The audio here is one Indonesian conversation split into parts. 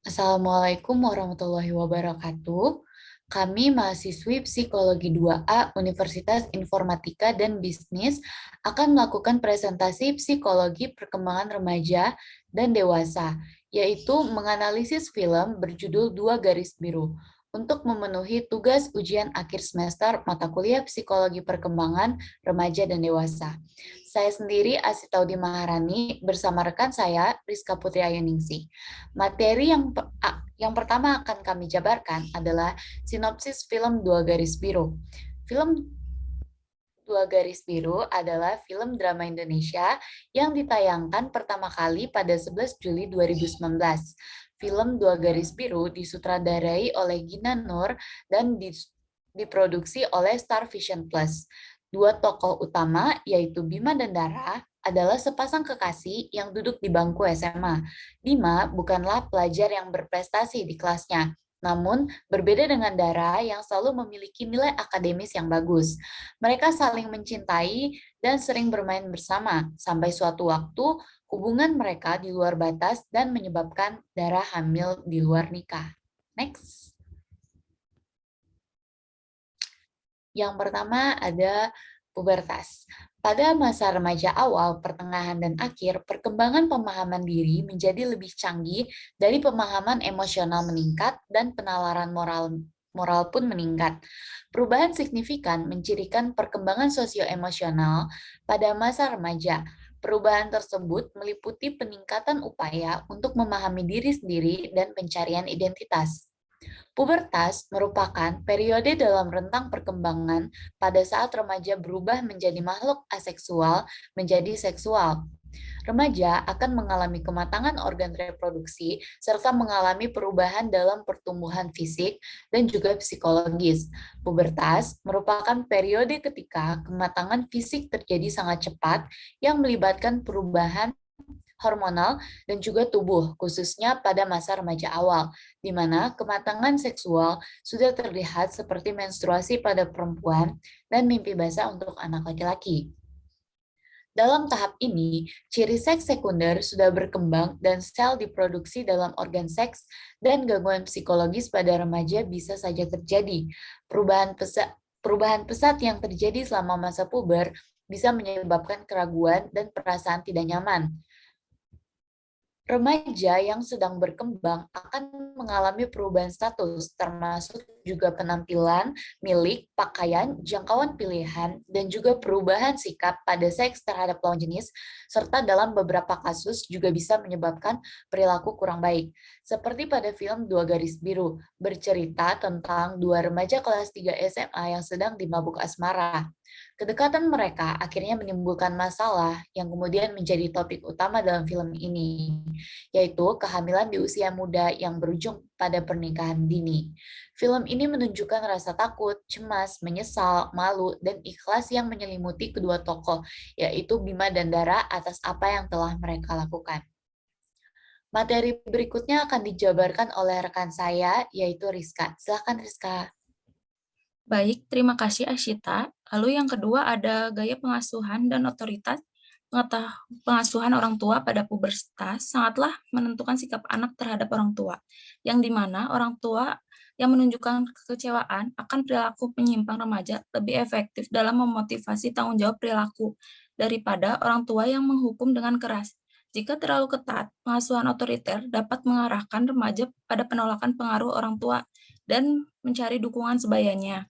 Assalamualaikum warahmatullahi wabarakatuh. Kami mahasiswi Psikologi 2A Universitas Informatika dan Bisnis akan melakukan presentasi psikologi perkembangan remaja dan dewasa, yaitu menganalisis film berjudul Dua Garis Biru untuk memenuhi tugas ujian akhir semester mata kuliah Psikologi Perkembangan Remaja dan Dewasa. Saya sendiri Asitaudi Maharani bersama rekan saya Rizka Putri Ayuningsih. Materi yang pertama akan kami jabarkan adalah sinopsis film Dua Garis Biru. Film Dua Garis Biru adalah film drama Indonesia yang ditayangkan pertama kali pada 11 Juli 2019. Film Dua Garis Biru disutradarai oleh Gina Nur dan diproduksi oleh Star Vision Plus. Dua tokoh utama, yaitu Bima dan Dara, adalah sepasang kekasih yang duduk di bangku SMA. Bima bukanlah pelajar yang berprestasi di kelasnya, namun berbeda dengan Dara yang selalu memiliki nilai akademis yang bagus. Mereka saling mencintai dan sering bermain bersama, sampai suatu waktu hubungan mereka di luar batas dan menyebabkan Dara hamil di luar nikah. Next. Yang pertama ada pubertas. Pada masa remaja awal, pertengahan, dan akhir, perkembangan pemahaman diri menjadi lebih canggih dari pemahaman emosional meningkat dan penalaran moral pun meningkat. Perubahan signifikan mencirikan perkembangan sosioemosional pada masa remaja. Perubahan tersebut meliputi peningkatan upaya untuk memahami diri sendiri dan pencarian identitas. Pubertas merupakan periode dalam rentang perkembangan pada saat remaja berubah menjadi makhluk aseksual menjadi seksual. Remaja akan mengalami kematangan organ reproduksi serta mengalami perubahan dalam pertumbuhan fisik dan juga psikologis. Pubertas merupakan periode ketika kematangan fisik terjadi sangat cepat yang melibatkan perubahan hormonal, dan juga tubuh, khususnya pada masa remaja awal, di mana kematangan seksual sudah terlihat seperti menstruasi pada perempuan dan mimpi basah untuk anak laki-laki. Dalam tahap ini, ciri seks sekunder sudah berkembang dan sel diproduksi dalam organ seks dan gangguan psikologis pada remaja bisa saja terjadi. Perubahan pesat yang terjadi selama masa puber bisa menyebabkan keraguan dan perasaan tidak nyaman. Remaja yang sedang berkembang akan mengalami perubahan status, termasuk juga penampilan, milik, pakaian, jangkauan pilihan, dan juga perubahan sikap pada seks terhadap lawan jenis, serta dalam beberapa kasus juga bisa menyebabkan perilaku kurang baik. Seperti pada film Dua Garis Biru, bercerita tentang dua remaja kelas 3 SMA yang sedang dimabuk asmara. Kedekatan mereka akhirnya menimbulkan masalah yang kemudian menjadi topik utama dalam film ini, yaitu kehamilan di usia muda yang berujung pada pernikahan dini. Film ini menunjukkan rasa takut, cemas, menyesal, malu, dan ikhlas yang menyelimuti kedua tokoh, yaitu Bima dan Dara atas apa yang telah mereka lakukan. Materi berikutnya akan dijabarkan oleh rekan saya, yaitu Rizka. Silakan Rizka. Baik, terima kasih Asyita. Lalu yang kedua ada gaya pengasuhan dan otoritas. Pengasuhan orang tua pada pubertas sangatlah menentukan sikap anak terhadap orang tua, yang dimana orang tua yang menunjukkan kekecewaan akan perilaku penyimpang remaja lebih efektif dalam memotivasi tanggung jawab perilaku daripada orang tua yang menghukum dengan keras. Jika terlalu ketat, pengasuhan otoriter dapat mengarahkan remaja pada penolakan pengaruh orang tua dan mencari dukungan sebayanya.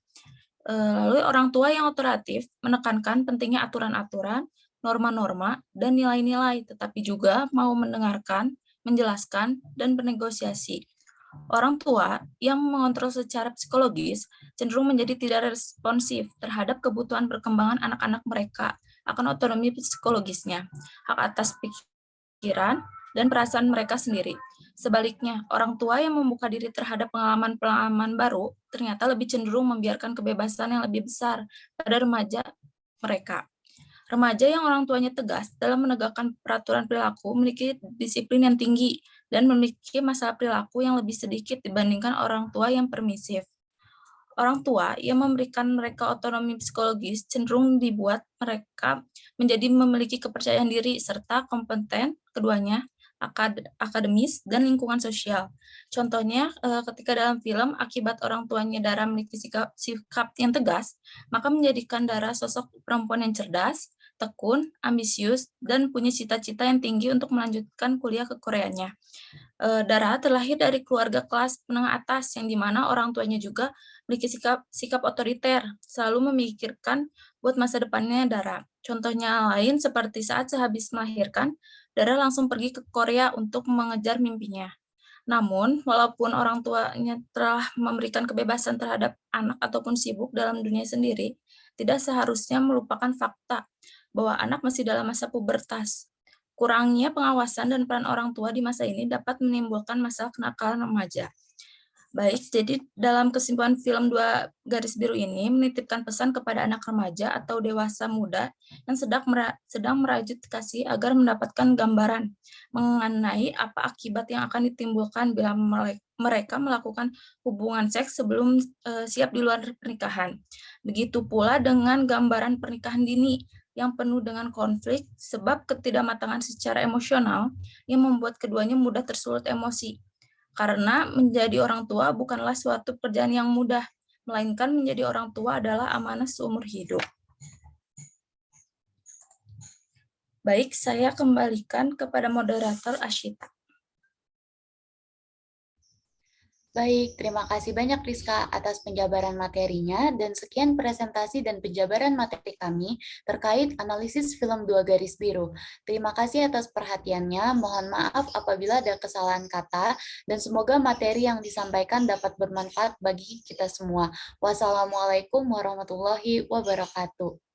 Lalu orang tua yang otoratif menekankan pentingnya aturan-aturan, norma-norma, dan nilai-nilai, tetapi juga mau mendengarkan, menjelaskan, dan bernegosiasi. Orang tua yang mengontrol secara psikologis cenderung menjadi tidak responsif terhadap kebutuhan perkembangan anak-anak mereka akan otonomi psikologisnya, hak atas pikiran, dan perasaan mereka sendiri. Sebaliknya, orang tua yang membuka diri terhadap pengalaman-pengalaman baru ternyata lebih cenderung membiarkan kebebasan yang lebih besar pada remaja mereka. Remaja yang orang tuanya tegas dalam menegakkan peraturan perilaku memiliki disiplin yang tinggi dan memiliki masalah perilaku yang lebih sedikit dibandingkan orang tua yang permisif. Orang tua yang memberikan mereka otonomi psikologis cenderung dibuat mereka menjadi memiliki kepercayaan diri serta kompeten keduanya akademis, dan lingkungan sosial. Contohnya, ketika dalam film, akibat orang tuanya Dara memiliki sikap yang tegas, maka menjadikan Dara sosok perempuan yang cerdas, tekun, ambisius, dan punya cita-cita yang tinggi untuk melanjutkan kuliah ke Koreanya. Dara terlahir dari keluarga kelas menengah atas, yang dimana orang tuanya juga memiliki sikap otoriter, selalu memikirkan buat masa depannya Dara. Contohnya lain seperti saat sehabis melahirkan, Dara langsung pergi ke Korea untuk mengejar mimpinya. Namun, walaupun orang tuanya telah memberikan kebebasan terhadap anak ataupun sibuk dalam dunia sendiri, tidak seharusnya melupakan fakta bahwa anak masih dalam masa pubertas. Kurangnya pengawasan dan peran orang tua di masa ini dapat menimbulkan masalah kenakalan remaja. Baik, jadi dalam kesimpulan film Dua Garis Biru ini menitipkan pesan kepada anak remaja atau dewasa muda yang sedang merajut kasih agar mendapatkan gambaran mengenai apa akibat yang akan ditimbulkan bila mereka melakukan hubungan seks sebelum siap di luar pernikahan. Begitu pula dengan gambaran pernikahan dini yang penuh dengan konflik sebab ketidakmatangan secara emosional yang membuat keduanya mudah tersulut emosi. Karena menjadi orang tua bukanlah suatu pekerjaan yang mudah, melainkan menjadi orang tua adalah amanah seumur hidup. Baik, saya kembalikan kepada moderator Ashita. Baik, terima kasih banyak Rizka atas penjabaran materinya dan sekian presentasi dan penjabaran materi kami terkait analisis film Dua Garis Biru. Terima kasih atas perhatiannya, mohon maaf apabila ada kesalahan kata dan semoga materi yang disampaikan dapat bermanfaat bagi kita semua. Wassalamualaikum warahmatullahi wabarakatuh.